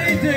এই যে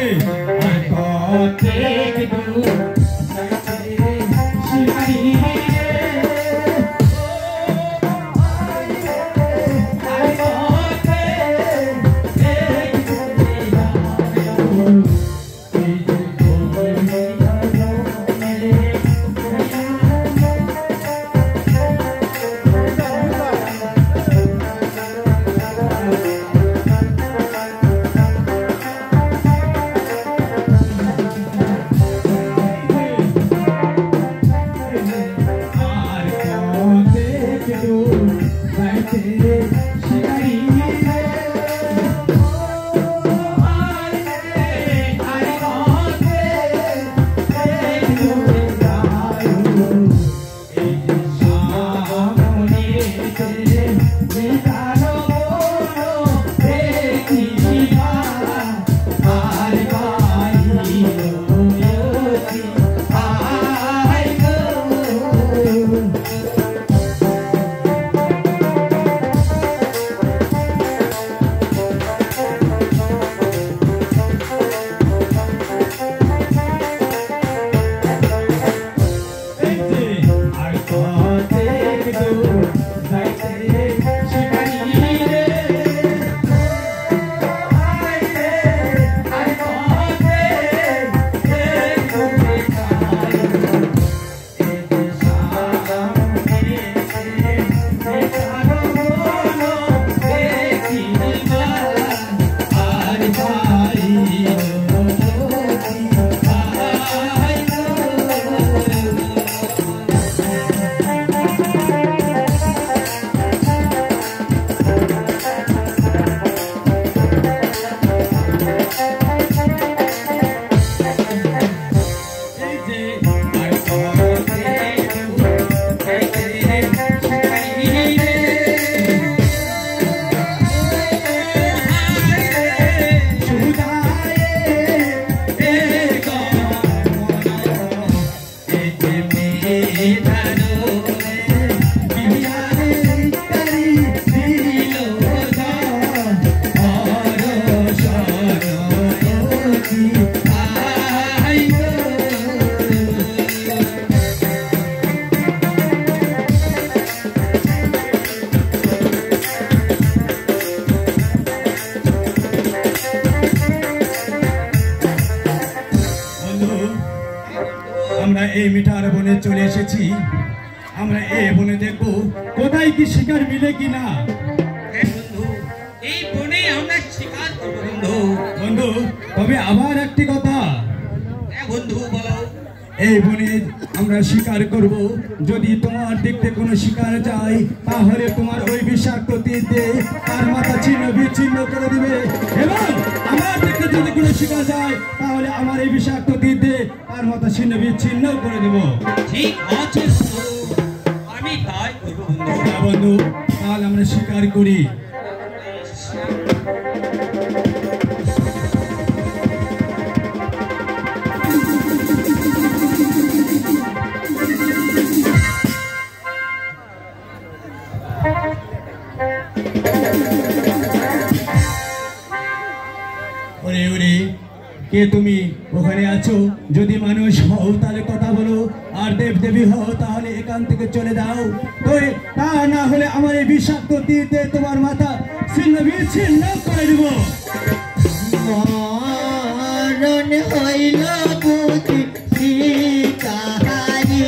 এই মিঠার বনে চলে এসেছি। আমরা এই বনে দেখবো কোথায় কি শিকার মিলে কিনা। বন্ধু, এই বনে আমরা শিকার করব বন্ধু। বন্ধু, তবে আবার একটি কথা। বন্ধু বলো। এই বনে আমরা শিকার করব, যদি তোমার দেখতে কোনো শিকার যায় তাহলে তোমার ওই বিষাক্ত তীর দিয়ে তার মাথা ছিন্ন বিচ্ছিন্ন করে দিবে, এবং আমার দেখতে যদি কোনো শিকার যায় তাহলে আমার এই বিষাক্ত তীর দিয়ে তার মাথা ছিন্ন বিচ্ছিন্ন করে দেব। ঠিক আছে বন্ধু, আমি তাই করব বন্ধু। হ্যাঁ বন্ধু, তাহলে আমরা শিকার করি। কে তুমি ওখানে আছো? যদি মানুষ হও তাহলে কথা বলো, আর দেব দেবী হও তাহলে এখান থেকে চলে যাও। তো তা না হলে আমার এই বিষাক্ত তীরে তোমার মাথা ছিন্ন বিচ্ছিন্ন করে দেব। মরণ হইল বুঝি কাহারি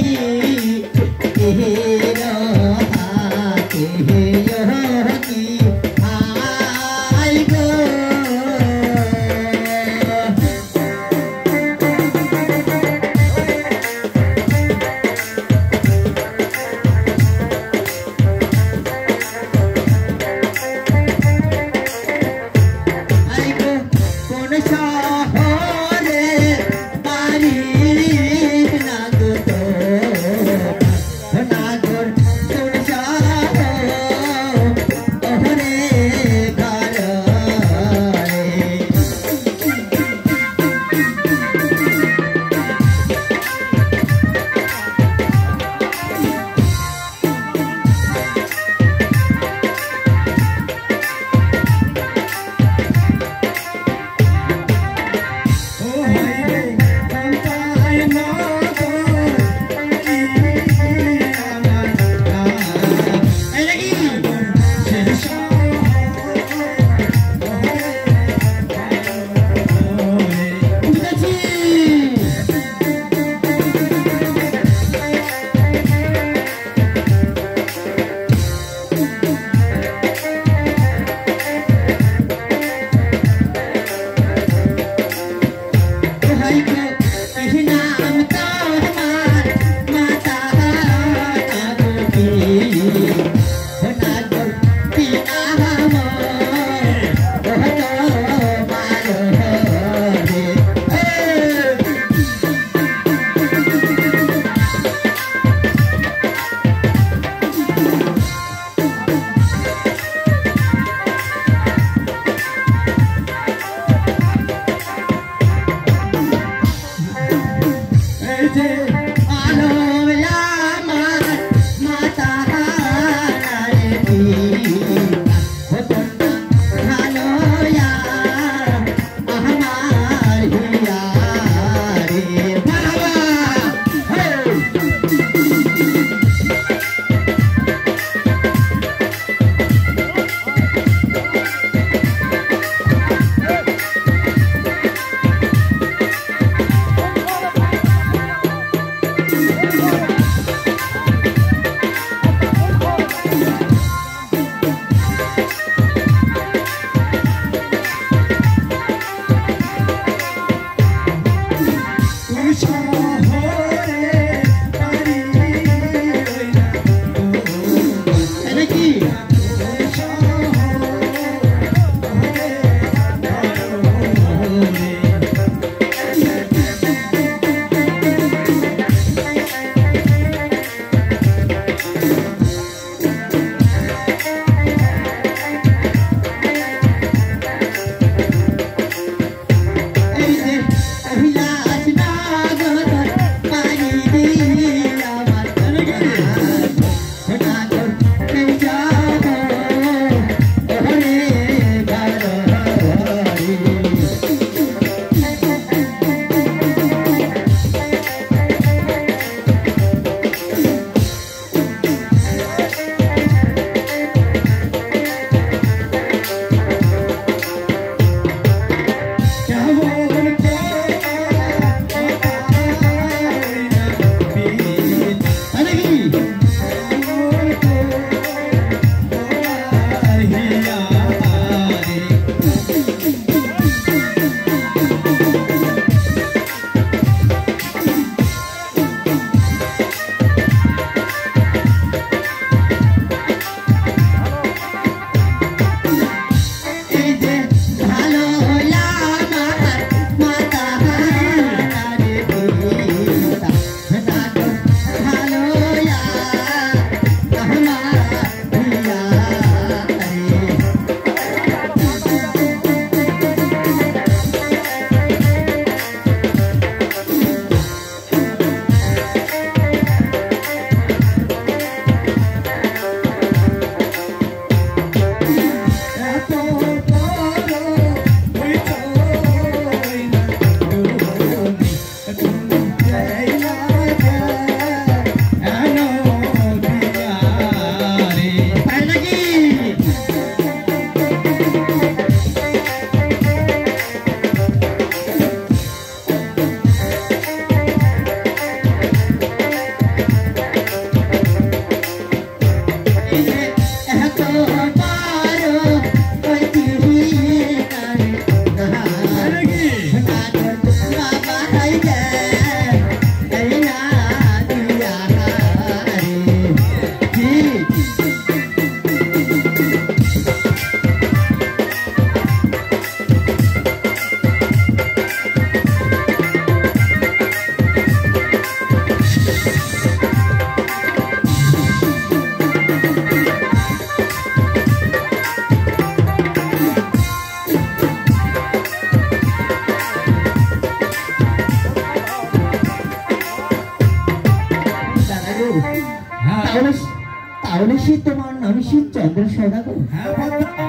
চন্দ্র সদাগর? হ্যাঁ পদ্মা,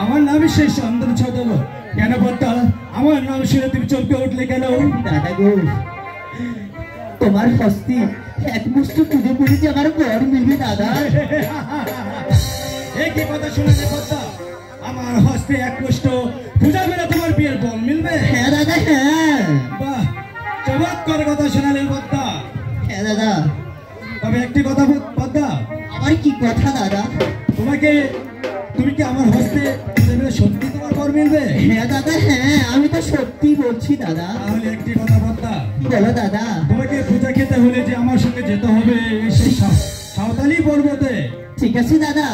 আমার নামই সেই চন্দ্র সদাগর। কেন পদ্মা, আমার নাম শুনে তুমি চমকে উঠলে কেন? দাদা গো, তোমার হস্তি এক মুষ্ট পুজো করে যে আমার বর মিলবে দাদা। এই কি কথা শোনালে পদ্মা? আমার হস্তে এক মুষ্ট পূজা করে তোমার বিয়ের বল মিলবে? হ্যাঁ দাদা, হ্যাঁ। বাহ, চমৎকার কথা শোনালেন পদ্মা। হ্যাঁ দাদা। তবে একটি কথা পদ্মা, আমার কি কথা দাদা? তুমি কি আমার হস্তে পূজা করে সত্যি তোমার বর মিলবে? হ্যাঁ দাদা, হ্যাঁ, আমি তো সত্যি বলছি দাদা। তাহলে একটি কথা পদ্মা, বলো দাদা। তোমাকে পূজা খেতে হলে যে আমার সঙ্গে যেতে হবে সেই সাঁওতালি পর্বতে। ঠিক আছে দাদা,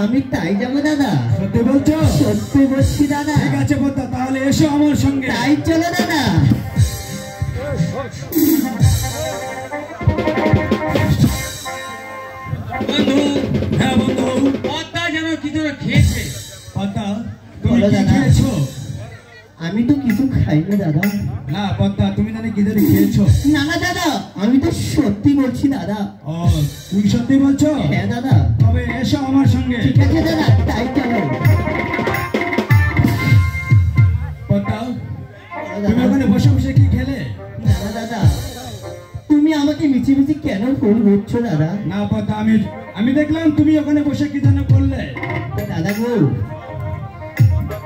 আমি তাই যাবো দাদা। সত্যি বলছো? সত্যি বলছি দাদা। ঠিক আছে পদ্মা, তাহলে এসো আমার সঙ্গে। তাই চলো দাদা। বন্ধু, হ্যাঁ বন্ধু। পদ্মা যেন কি যেন খেয়েছে। পদ্মা, তুমি বলো কি দাদা। খেয়েছো? আমি তো কিছু খাইনি দাদা। না পদ্মা, তুমি জানি কি জানি খেয়েছো? না না দাদা, আমি তো সত্যি বলছি দাদা। ও, তুমি সত্যি বলছো? হ্যাঁ দাদা। তবে এসো আমার সঙ্গে। ঠিক আছে দাদা, তাই চলো। পদ্মা, বলো তুমি দাদা। ওখানে বসে বসে কি খেলে? দাদা দাদা, তুমি আমাকে মিছি মিছি কেন ফোন করছো দাদা? না পদ্মা, আমি দেখলাম তুমি ওখানে বসে কি যেন করলে। দাদা গো,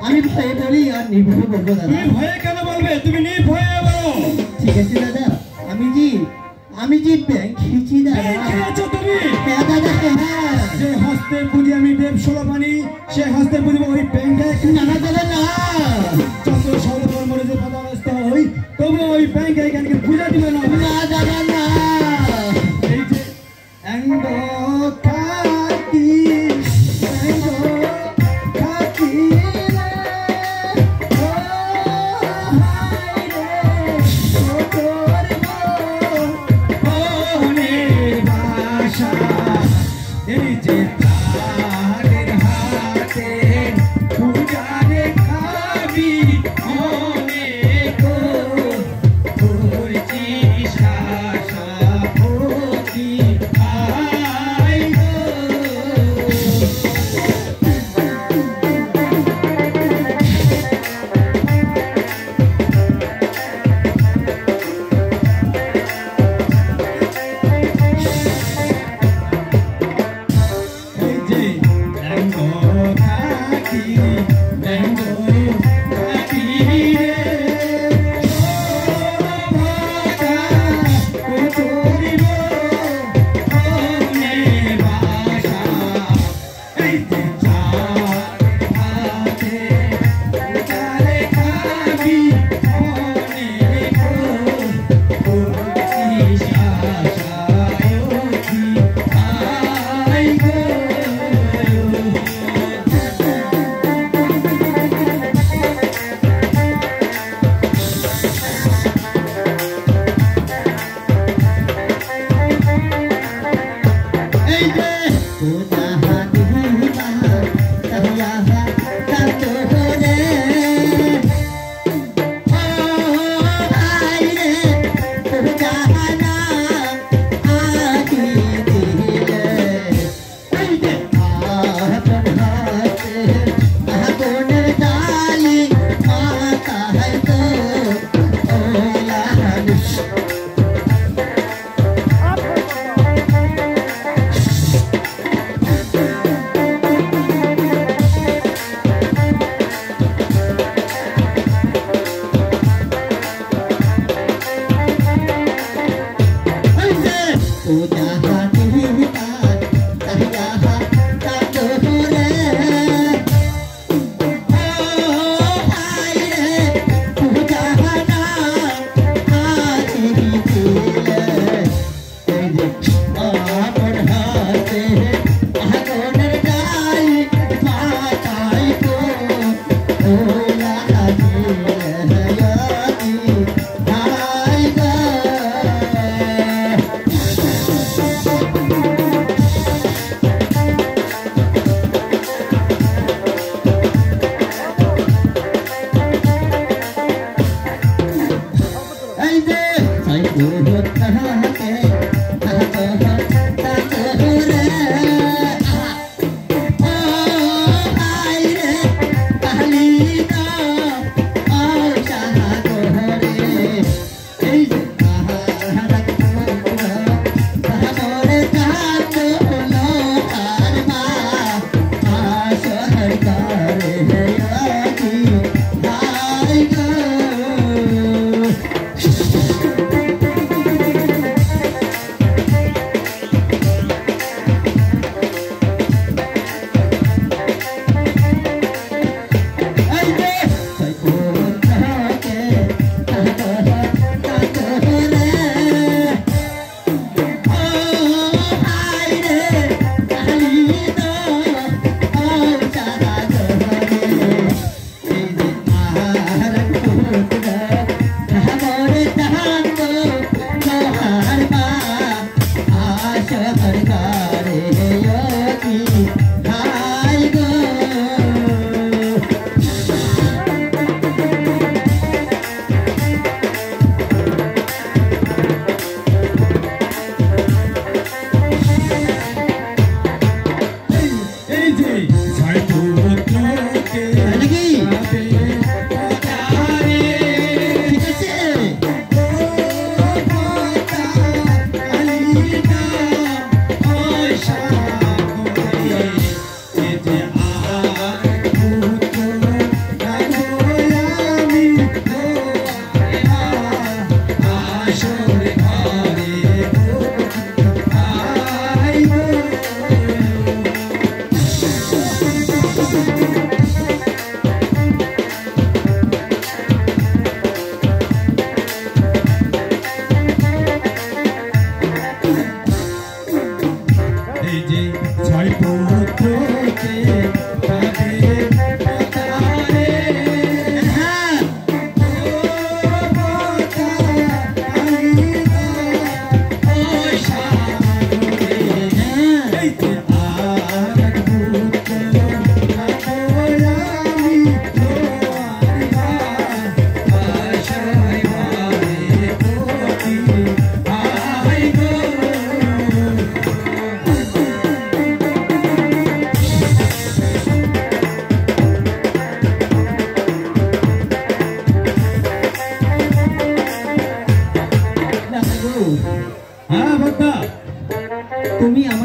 আমি ভয়ে বলি আর নির্ভয়ে বলবো দাদা। তুমি ভয়ে কেন বলবে? তুমি নির্ভয়ে বলো। ঠিক আছে দাদা, আমি যে ব্যাংক খেয়েছি দাদা। এই খেয়েছো তুমি? হ্যাঁ দাদা, হ্যাঁ। যে হস্তে পুঁজি আমি দেব 16 পানি, সে হস্তে পুঁজি ওই ব্যাংকে না না দাদা, না। যত সরকার মরে যে বাধা ব্যস্ত হই, তবু ওই ব্যাংকে এখানে পূজা দিবে না। না দাদা, না। এই যে অঙ্গ খাতি, অঙ্গ খাতি রে, ও হায় রে, ও তোর মনের ভাষা, এই যে তাদের হাতে পূজা রে খাবি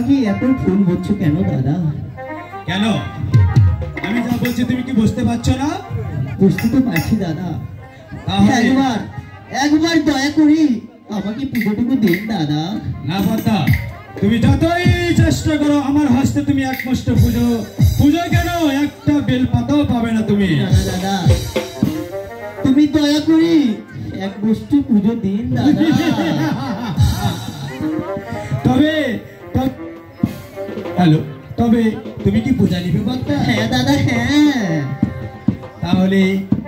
আমাকে এত ফুল বলছো কেন দাদা? কেন? আমি যা বলছি তুমি কি বুঝতে পারছো না? বুঝতে তো পারছি দাদা। তাহলে একবার দয়া করি আমাকে পুজোটুকু দিন দাদা। না পদ্মা, তুমি যতই চেষ্টা করো আমার হস্তে তুমি একমাত্র পুজো কেন একটা বেল পাতাও পাবে না তুমি। দাদা তুমি দয়া করি এক বস্তু পুজো দিন দাদা। হ্যালো, তবে তুমি কি পূজা নিবে পদ্মা? হ্যাঁ দাদা হ্যাঁ। তাহলে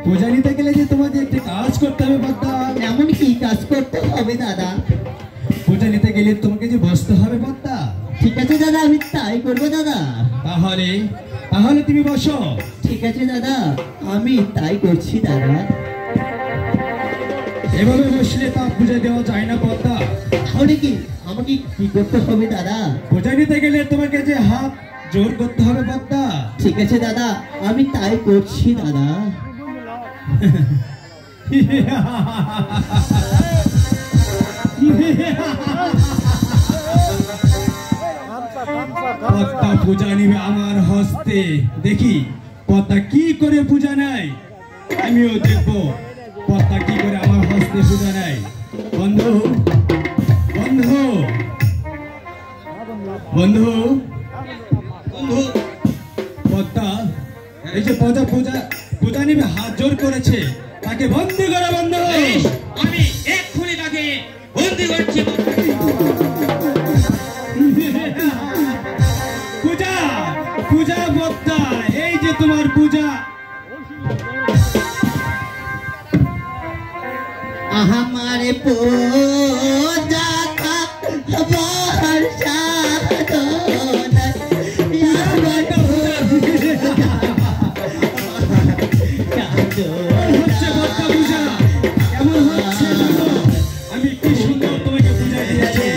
পূজা নিতে গেলে যে তোমাকে একটা কাজ করতে হবে পদ্মা। এমন কি কাজ করতে হবে দাদা? পূজা নিতে গেলে তোমাকে যে বসতে হবে পদ্মা। ঠিক আছে দাদা, আমি তাই করবো দাদা। তাহলে তুমি বসো। ঠিক আছে দাদা, আমি তাই করছি দাদা। এভাবে বসলে তা পূজা দেওয়া যায় না পদ্মা। তাহলে কি আমাকে কি করতে হবে দাদা? পূজা নিতে গেলে তোমাকে যে হাত জোর করতে হবে পদ্মা। ঠিক আছে দাদা, আমি তাই করছি দাদা। পদ্মা পূজা নিবে আমার হস্তে, দেখি পদ্মা কি করে পূজা নেয়। আমিও দেখবো পদ্মা কি করে আমার হস্তে পূজা নেয়। বন্ধু বন্ধু বন্ধু বন্ধু, পদ্মা, এই যে পূজা নিবে হাত জোর করেছে, তাকে বন্দি করো বন্ধু। বেশ, আমি এক্ষুনি তাকে বন্দি করছি। পূজা পদ্মা, এই যে তোমার পূজা। हमारे पूजा का वर्षा আমি কি সুন্দর তোমাকে পূজা দিয়েছি।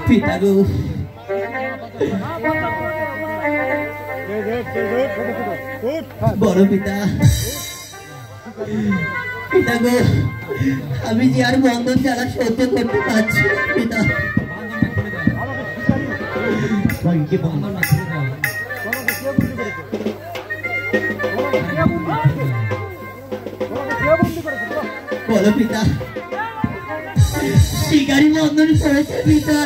পিতা গো বড় পিতা পিতা গো আমি যে আর বন্ধন জ্বালা সহ্য করতে পারছি না পিতা বলো পিতা শিকারি বন্ধন করেছে পিতা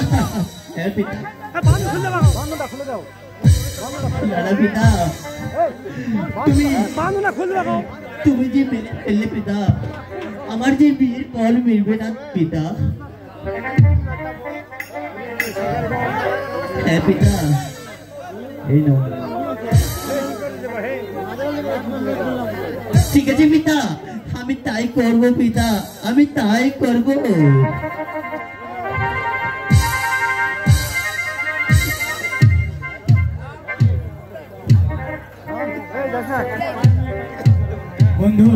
হ্যাঁ পিতা পিতা তুমি যে মেরে ফেললে পিতা আমার যে বিয়ের ফল মিলবে না পিতা হ্যাঁ পিতা এই নাও ঠিক আছে পিতা আমি তাই করবো পিতা আমি তাই করবো বন্ধু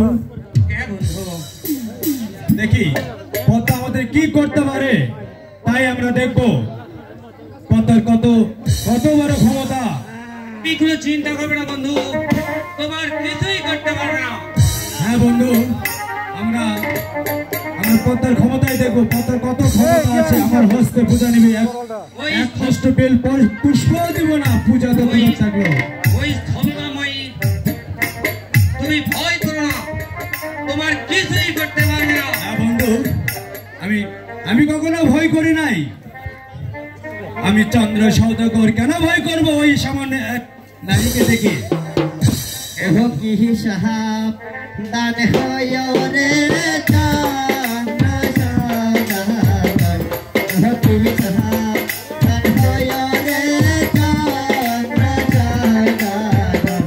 হ্যাঁ বন্ধু দেখি পদ্মা আমাদের কি করতে পারে তাই আমরা দেখবো পদ্মার কত কত বড় ক্ষমতা। তুই কোনো চিন্তা করবে না বন্ধু, তোমার কিছুই করতে পারবে না। হ্যাঁ বন্ধু আমরা আমরা পদ্মার ক্ষমতায় দেখবো পদ্মার কত ক্ষমতা আছে। আমার হস্তে পূজা নিবি এক হস্ত বেল পুষ্প দিব না পূজা তো তোমার থাকলো। ওই স্থলময়ী তুমি ভয় করো না, তোমার কিছুই করতে পারবে না। হ্যাঁ বন্ধু আমি কখনো ভয় করি নাই। আমি চন্দ্র সৌদাগর কেন ভয় করবো ওই সামান্য এক নারীকে দেখে। এখন কি সাহাব দান হয় রে চন্দ্র সৌদাগর কি সাহাব দান হয় রে চন্দ্র সৌদাগর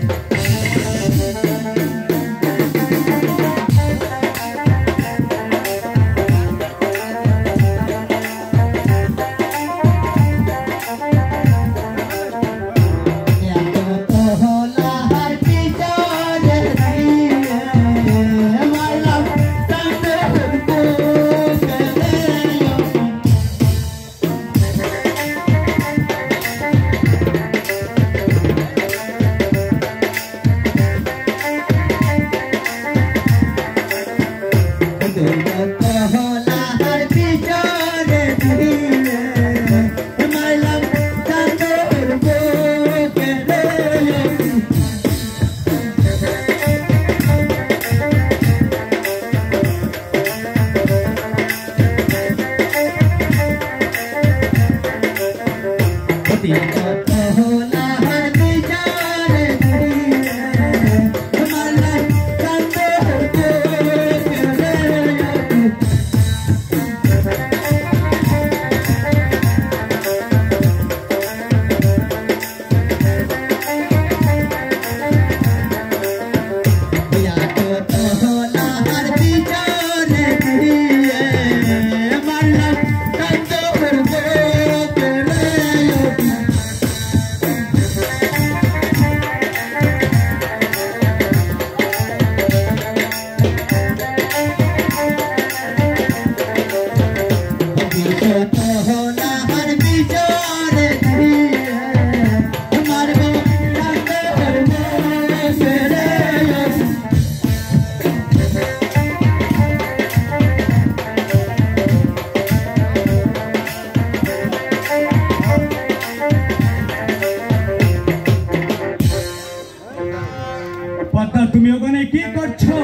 তুমি ওখানে কি করছো?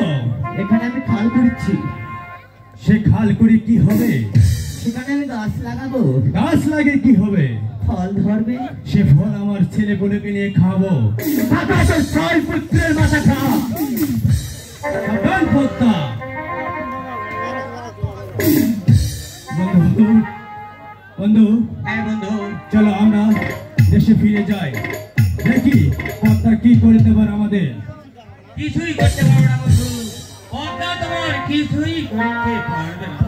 এখানে আমি খাল করছি। সে খাল করে কি হবে? সেখানে আমি গাছ লাগাবো। গাছ লাগে কি হবে? ফল ধরবে। সে ফল আমার ছেলে বোনকে নিয়ে খাবো। আকাশের ছয় পুত্রের মাথা খা। সাবধান পদ্মা। বন্ধু বন্ধু হ্যাঁ বন্ধু চলো আমরা দেশে ফিরে যাই, দেখি পদ্মা কি করতে পারে আমাদের। কিছুই করতে পারবে না বন্ধু, পদ্মা তোমার কিছুই করতে পারবে না।